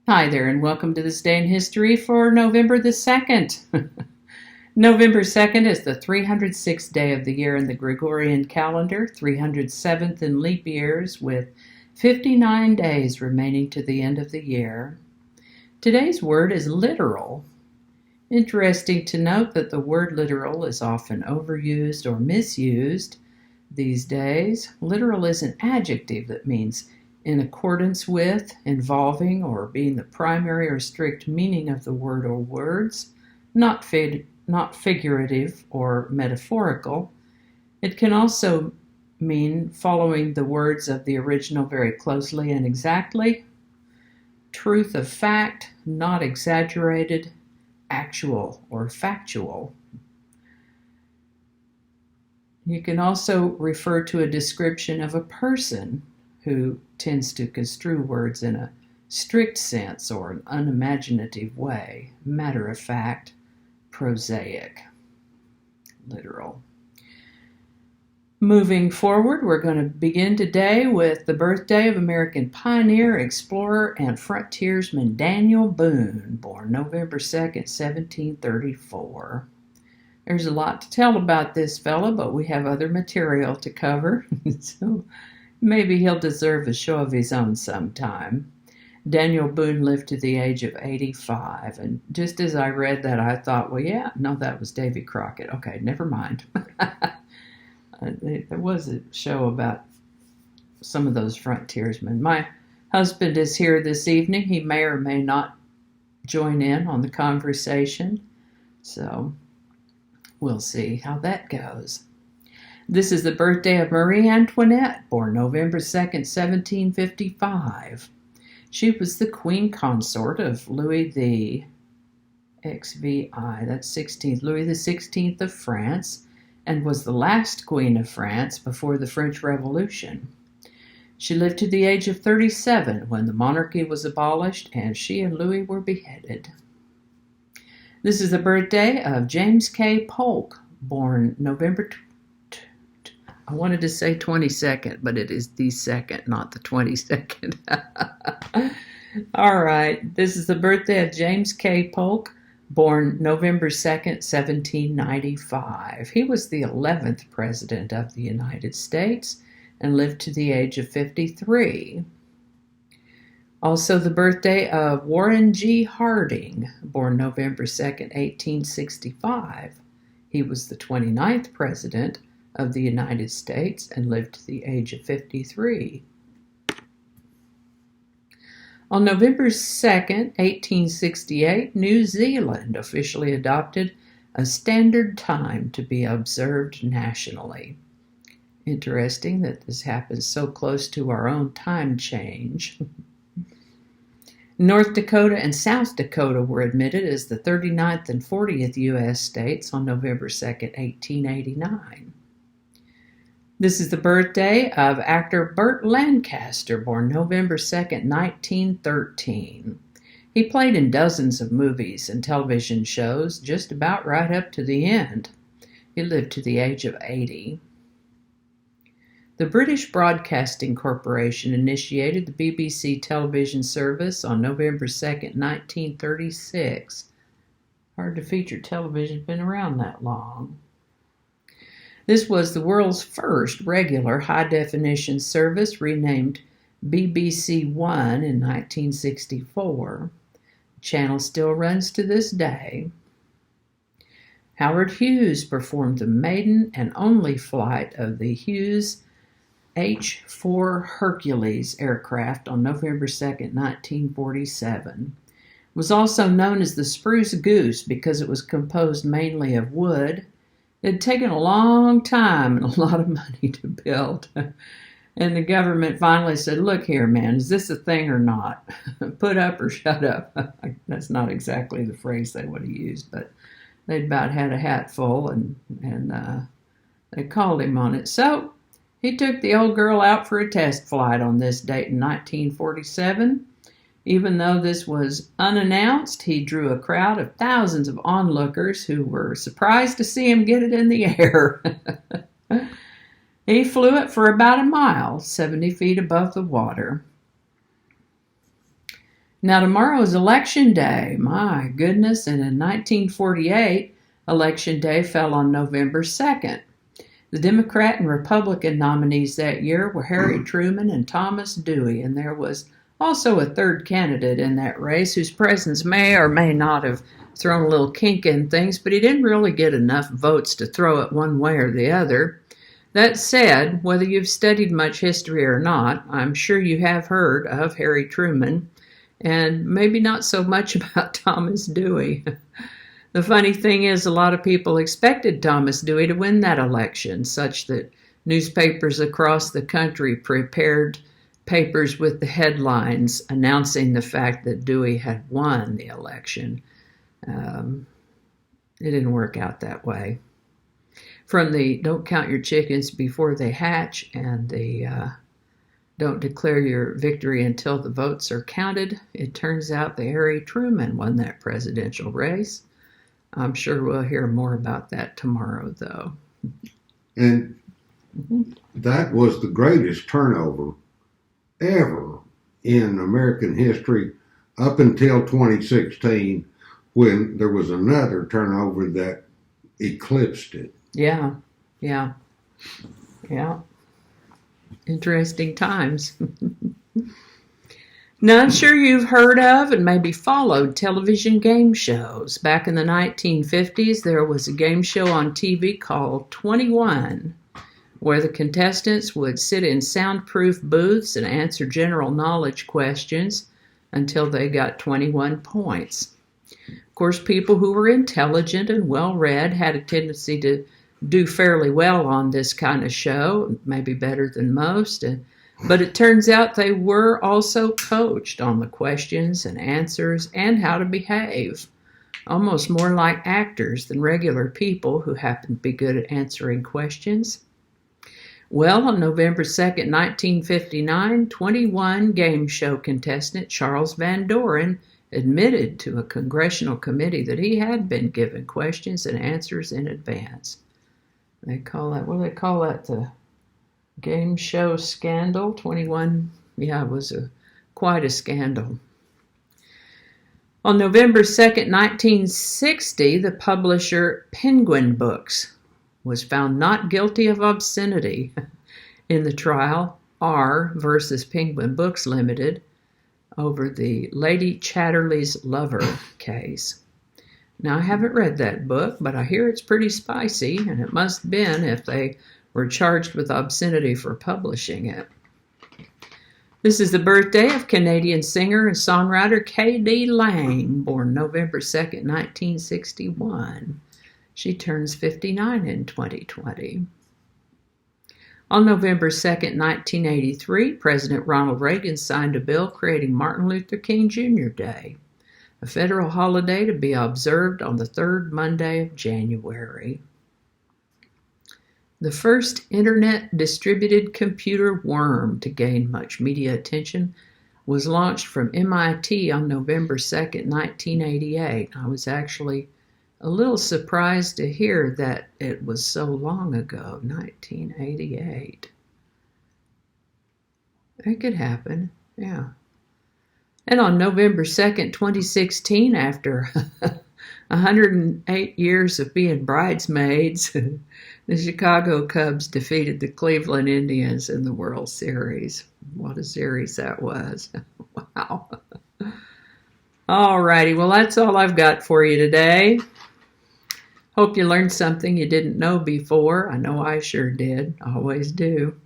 Hi there, and welcome to this day in history for November the 2nd. November 2nd is the 306th day of the year in the Gregorian calendar, 307th in leap years, with 59 days remaining to the end of the year. Today's word is literal. Interesting to note that the word literal is often overused or misused these days. Literal is an adjective that means in accordance with, involving, or being the primary or strict meaning of the word or words, not figurative or metaphorical. It can also mean following the words of the original very closely and exactly, truth of fact, not exaggerated, actual or factual. You can also refer to a description of a person who tends to construe words in a strict sense or an unimaginative way, matter of fact, prosaic, literal. Moving forward, we're going to begin today with the birthday of American pioneer, explorer, and frontiersman Daniel Boone, born November 2nd, 1734. There's a lot to tell about this fella, but we have other material to cover, so maybe he'll deserve a show of his own sometime. Daniel Boone lived to the age of 85, and just as I read that, I thought, well, yeah, no, that was Davy Crockett. Okay, never mind. There was a show about some of those frontiersmen. My husband is here this evening. He may or may not join in on the conversation, so we'll see how that goes. This is the birthday of Marie Antoinette, born November 2nd, 1755. She was the queen consort of Louis the XVI, that's 16th, Louis the 16th of France, and was the last queen of France before the French Revolution. She lived to the age of 37 when the monarchy was abolished and she and Louis were beheaded. This is the birthday of James K. Polk, born November I wanted to say 22nd, but it is the 2nd, not the 22nd. All right, this is the birthday of James K. Polk, born November 2nd, 1795. He was the 11th President of the United States and lived to the age of 53. Also the birthday of Warren G. Harding, born November 2nd, 1865. He was the 29th President of the United States and lived to the age of 53. On November 2nd, 1868, New Zealand officially adopted a standard time to be observed nationally. Interesting that this happens so close to our own time change. North Dakota and South Dakota were admitted as the 39th and 40th U.S. states on November 2nd, 1889. This is the birthday of actor Burt Lancaster, born November 2nd, 1913. He played in dozens of movies and television shows just about right up to the end. He lived to the age of 80. The British Broadcasting Corporation initiated the BBC television service on November 2nd, 1936. Hard to feature television, been around that long. This was the world's first regular high-definition service, renamed BBC One in 1964. The channel still runs to this day. Howard Hughes performed the maiden and only flight of the Hughes H-4 Hercules aircraft on November 2nd, 1947. It was also known as the Spruce Goose because it was composed mainly of wood. It had taken a long time and a lot of money to build. And the government finally said, look here, man, is this a thing or not? Put up or shut up. That's not exactly the phrase they would have used, but they'd about had a hat full and they called him on it. So he took the old girl out for a test flight on this date in 1947. Even though this was unannounced, he drew a crowd of thousands of onlookers who were surprised to see him get it in the air. He flew it for about a mile, 70 feet above the water. Now, tomorrow is Election Day. My goodness. And in 1948, Election Day fell on November 2nd. The Democrat and Republican nominees that year were Harry Truman and Thomas Dewey, and there was also a third candidate in that race whose presence may or may not have thrown a little kink in things, but he didn't really get enough votes to throw it one way or the other. That said, whether you've studied much history or not, I'm sure you have heard of Harry Truman, and maybe not so much about Thomas Dewey. The funny thing is, a lot of people expected Thomas Dewey to win that election, such that newspapers across the country prepared papers with the headlines announcing the fact that Dewey had won the election. It didn't work out that way. From the don't count your chickens before they hatch and the don't declare your victory until the votes are counted, it turns out that Harry Truman won that presidential race. I'm sure we'll hear more about that tomorrow, though. And that was the greatest turnover ever in American history up until 2016, when there was another turnover that eclipsed it. Yeah. Interesting times. Now, I'm sure you've heard of and maybe followed television game shows. Back in the 1950s, there was a game show on TV called 21, where the contestants would sit in soundproof booths and answer general knowledge questions until they got 21 points. Of course, people who were intelligent and well-read had a tendency to do fairly well on this kind of show, maybe better than most, but it turns out they were also coached on the questions and answers and how to behave, almost more like actors than regular people who happen to be good at answering questions. Well, on November 2nd, 1959, 21 game show contestant Charles Van Doren admitted to a congressional committee that he had been given questions and answers in advance. They call that, what do they call that? The game show scandal? 21, it was quite a scandal. On November 2nd, 1960, the publisher Penguin Books was found not guilty of obscenity in the trial R versus Penguin Books Limited over the Lady Chatterley's Lover case. Now, I haven't read that book, but I hear it's pretty spicy, and it must have been if they were charged with obscenity for publishing it. This is the birthday of Canadian singer and songwriter K.D. Lang, born November 2nd, 1961. She turns 59 in 2020. On November 2nd, 1983, President Ronald Reagan signed a bill creating Martin Luther King Jr. Day, a federal holiday to be observed on the third Monday of January. The first Internet distributed computer worm to gain much media attention was launched from MIT on November 2nd, 1988. I was actually a little surprised to hear that it was so long ago, 1988. It could happen, yeah. And on November 2nd, 2016, after 108 years of being bridesmaids, the Chicago Cubs defeated the Cleveland Indians in the World Series. What a series that was. Wow. All righty, well, that's all I've got for you today. Hope you learned something you didn't know before. I know I sure did. I always do.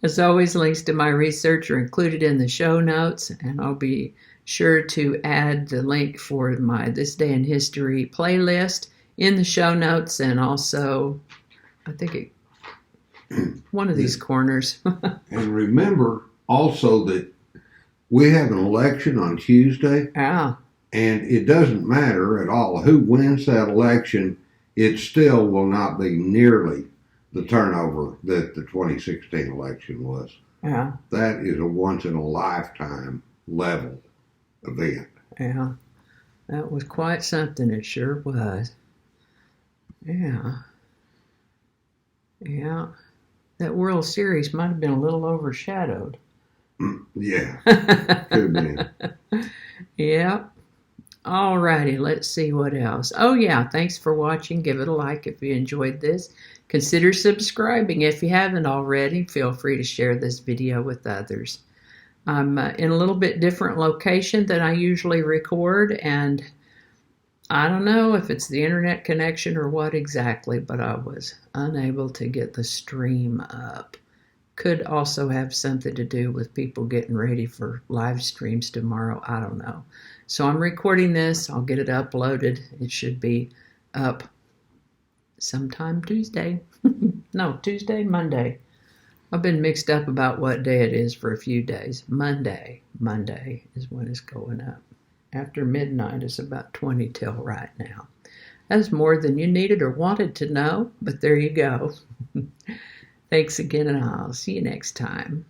As always, links to my research are included in the show notes, and I'll be sure to add the link for my This Day in History playlist in the show notes, and also, I think one of these corners. And remember also that we have an election on Tuesday. Yeah. And it doesn't matter at all who wins that election. It still will not be nearly the turnover that the 2016 election was. Yeah. That is a once-in-a-lifetime level event. Yeah. That was quite something. It sure was. Yeah. Yeah. That World Series might have been a little overshadowed. Yeah. Could have been. Yep. Alrighty, let's see what else. Oh yeah, thanks for watching. Give it a like if you enjoyed this. Consider subscribing if you haven't already. Feel free to share this video with others. I'm in a little bit different location than I usually record, and I don't know if it's the internet connection or what exactly, but I was unable to get the stream up. Could also have something to do with people getting ready for live streams tomorrow. I don't know. So I'm recording this. I'll get it uploaded. It should be up sometime Tuesday. No, Tuesday, Monday. I've been mixed up about what day it is for a few days. Monday is when it's going up. After midnight, it's about 20 till right now. That's more than you needed or wanted to know, but there you go. Thanks again, and I'll see you next time.